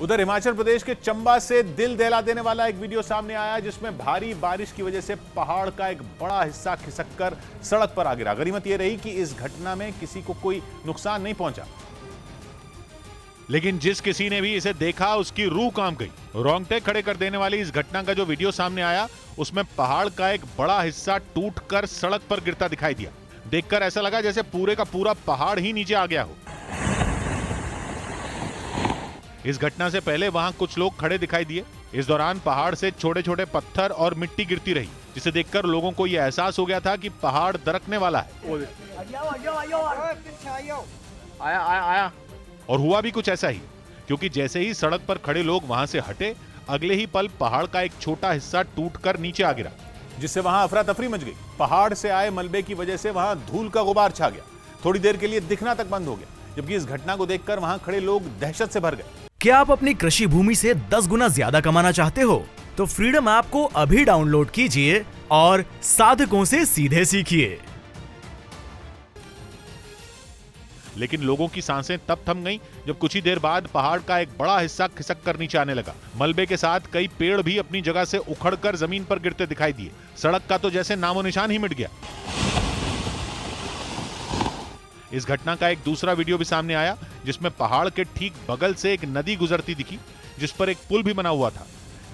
उधर हिमाचल प्रदेश के चंबा से दिल दहला देने वाला एक वीडियो सामने आया जिसमें भारी बारिश की वजह से पहाड़ का एक बड़ा हिस्सा खिसककर सड़क पर आ गिरा। गनीमत यह रही कि इस घटना में किसी को कोई नुकसान नहीं पहुंचा, लेकिन जिस किसी ने भी इसे देखा उसकी रूह कांप गई। रोंगटे खड़े कर देने वाली इस घटना का जो वीडियो सामने आया उसमें पहाड़ का एक बड़ा हिस्सा टूटकर सड़क पर गिरता दिखाई दिया। देखकर ऐसा लगा जैसे पूरे का पूरा पहाड़ ही नीचे आ गया हो। इस घटना से पहले वहां कुछ लोग खड़े दिखाई दिए। इस दौरान पहाड़ से छोटे छोटे पत्थर और मिट्टी गिरती रही, जिसे देखकर लोगों को यह एहसास हो गया था कि पहाड़ दरकने वाला है। आया। और हुआ भी कुछ ऐसा ही, क्योंकि जैसे ही सड़क पर खड़े लोग वहां से हटे, अगले ही पल पहाड़ का एक छोटा हिस्सा टूटकर नीचे आ गिरा, जिससे वहां अफरा तफरी मच गई। पहाड़ से आए मलबे की वजह से वहां धूल का गुबार छा गया। थोड़ी देर के लिए दिखना तक बंद हो गया, जबकि इस घटना को देखकर वहां खड़े लोग दहशत से भर गए। क्या आप अपनी कृषि भूमि से 10 गुना ज्यादा कमाना चाहते हो? तो फ्रीडम ऐप को अभी डाउनलोड कीजिए और साधकों से सीधे सीखिए। लेकिन लोगों की सांसें तब थम गईं जब कुछ ही देर बाद पहाड़ का एक बड़ा हिस्सा खिसक कर नीचे आने लगा। मलबे के साथ कई पेड़ भी अपनी जगह से उखड़कर जमीन पर गिरते दिखाई दिए। सड़क का तो जैसे नामो निशान ही मिट गया। इस घटना का एक दूसरा वीडियो भी सामने आया जिसमें पहाड़ के ठीक बगल से एक नदी गुजरती दिखी, जिस पर एक पुल भी बना हुआ था।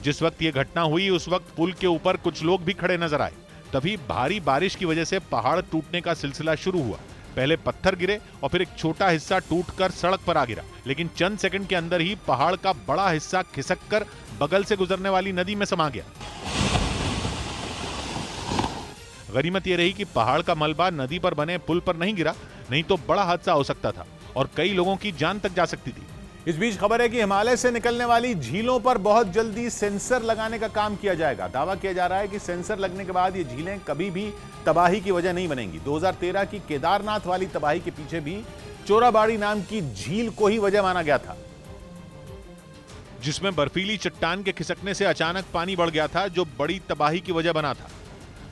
जिस वक्त यह घटना हुई उस वक्त पुल के ऊपर कुछ लोग भी खड़े नजर आए। तभी भारी बारिश की वजह से पहाड़ टूटने का सिलसिला शुरू हुआ। पहले पत्थर गिरे और फिर एक छोटा हिस्सा टूटकर सड़क पर आ गिरा, लेकिन चंद सेकंड के अंदर ही पहाड़ का बड़ा हिस्सा खिसककर बगल से गुजरने वाली नदी में समा गया। गनीमत यह रही कि पहाड़ का मलबा नदी पर बने पुल पर नहीं गिरा, नहीं तो बड़ा हादसा हो सकता था और कई लोगों की जान तक जा सकती थी। इस बीच खबर है कि हिमालय से निकलने वाली झीलों पर बहुत जल्दी सेंसर लगाने का काम किया जाएगा। दावा किया जा रहा है कि सेंसर लगने के बाद ये झीलें कभी भी तबाही की वजह नहीं बनेंगी। 2013 की केदारनाथ वाली तबाही के पीछे भी चोराबाड़ी नाम की झील को ही वजह माना गया था, जिसमें बर्फीली चट्टान के खिसकने से अचानक पानी बढ़ गया था, जो बड़ी तबाही की वजह बना था।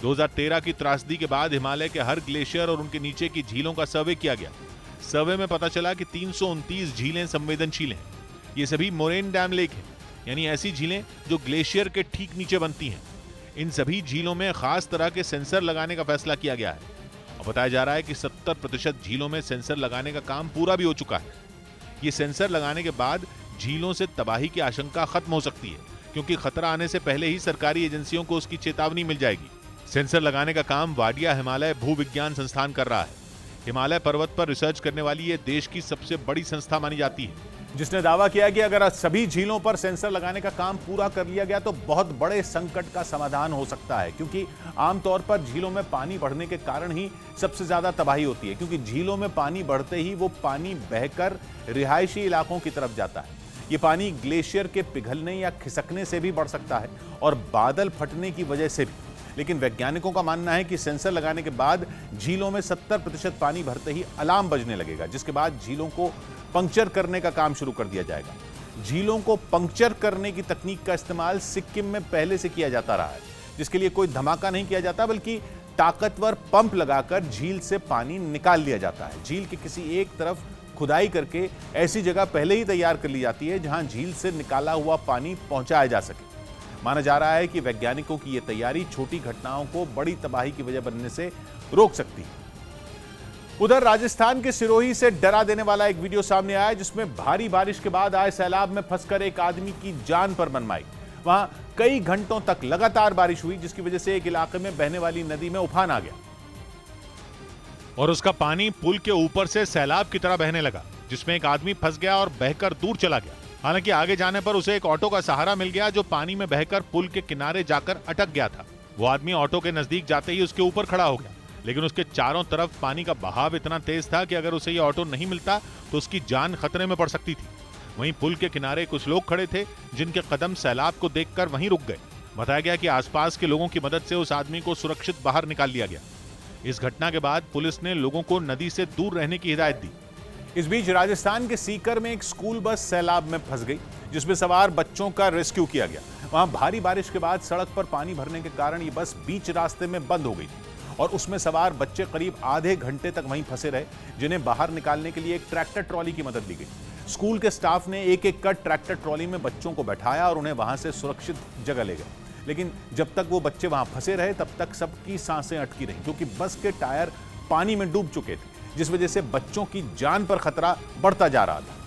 2013 की त्रासदी के बाद हिमालय के हर ग्लेशियर और उनके नीचे की झीलों का सर्वे किया गया। सर्वे में पता चला कि 329 झीलें संवेदनशील हैं। ये सभी मोरेन डैम लेक हैं, यानी ऐसी झीलें जो ग्लेशियर के ठीक नीचे बनती हैं। इन सभी झीलों में खास तरह के सेंसर लगाने का फैसला किया गया है और बताया जा रहा है कि 70% झीलों में सेंसर लगाने का काम पूरा भी हो चुका है। ये सेंसर लगाने के बाद झीलों से तबाही की आशंका खत्म हो सकती है, क्योंकि खतरा आने से पहले ही सरकारी एजेंसियों को उसकी चेतावनी मिल जाएगी। सेंसर लगाने का काम वाडिया हिमालय भूविज्ञान संस्थान कर रहा है। हिमालय पर्वत पर रिसर्च करने वाली ये देश की सबसे बड़ी संस्था मानी जाती है, जिसने दावा किया कि अगर सभी झीलों पर सेंसर लगाने का काम पूरा कर लिया गया तो बहुत बड़े संकट का समाधान हो सकता है। क्योंकि आमतौर पर झीलों में पानी बढ़ने के कारण ही सबसे ज्यादा तबाही होती है, क्योंकि झीलों में पानी बढ़ते ही वो पानी बहकर रिहायशी इलाकों की तरफ जाता है। ये पानी ग्लेशियर के पिघलने या खिसकने से भी बढ़ सकता है और बादल फटने की वजह से भी। लेकिन वैज्ञानिकों का मानना है कि सेंसर लगाने के बाद झीलों में 70% पानी भरते ही अलार्म बजने लगेगा, जिसके बाद झीलों को पंक्चर करने का काम शुरू कर दिया जाएगा। झीलों को पंक्चर करने की तकनीक का इस्तेमाल सिक्किम में पहले से किया जाता रहा है, जिसके लिए कोई धमाका नहीं किया जाता, बल्कि ताकतवर पंप लगाकर झील से पानी निकाल लिया जाता है। झील के किसी एक तरफ खुदाई करके ऐसी जगह पहले ही तैयार कर ली जाती है जहां झील से निकाला हुआ पानी पहुंचाया जा सके। माना जा रहा है कि वैज्ञानिकों की यह तैयारी छोटी घटनाओं को बड़ी तबाही की वजह बनने से रोक सकती है। उधर राजस्थान के सिरोही से डरा देने वाला एक वीडियो सामने आया जिसमें भारी बारिश के बाद आए सैलाब में फंसकर एक आदमी की जान पर मनमाई। वहां कई घंटों तक लगातार बारिश हुई, जिसकी वजह से एक इलाके में बहने वाली नदी में उफान आ गया और उसका पानी पुल के ऊपर से सैलाब की तरह बहने लगा, जिसमें एक आदमी फंस गया और बहकर दूर चला गया। हालांकि आगे जाने पर उसे एक ऑटो का सहारा मिल गया, जो पानी में बहकर पुल के किनारे जाकर अटक गया था। वो आदमी ऑटो के नजदीक जाते ही उसके ऊपर खड़ा हो गया, लेकिन उसके चारों तरफ पानी का बहाव इतना तेज था कि अगर उसे ये ऑटो नहीं मिलता तो उसकी जान खतरे में पड़ सकती थी। वहीं पुल के किनारे कुछ लोग खड़े थे, जिनके कदम सैलाब को देखकर वहीं रुक गए। बताया गया कि आसपास के लोगों की मदद से उस आदमी को सुरक्षित बाहर निकाल लिया गया। इस घटना के बाद पुलिस ने लोगों को नदी से दूर रहने की हिदायत दी। इस बीच राजस्थान के सीकर में एक स्कूल बस सैलाब में फंस गई, जिसमें सवार बच्चों का रेस्क्यू किया गया। वहां भारी बारिश के बाद सड़क पर पानी भरने के कारण ये बस बीच रास्ते में बंद हो गई और उसमें सवार बच्चे करीब आधे घंटे तक वहीं फंसे रहे, जिन्हें बाहर निकालने के लिए एक ट्रैक्टर ट्रॉली की मदद ली गई। स्कूल के स्टाफ ने एक एक कर ट्रैक्टर ट्रॉली में बच्चों को बैठाया और उन्हें वहां से सुरक्षित जगह ले गए। लेकिन जब तक वो बच्चे वहां फंसे रहे तब तक सबकी सांसें अटकी रहीं, क्योंकि बस के टायर पानी में डूब चुके थे, जिस वजह से बच्चों की जान पर खतरा बढ़ता जा रहा था।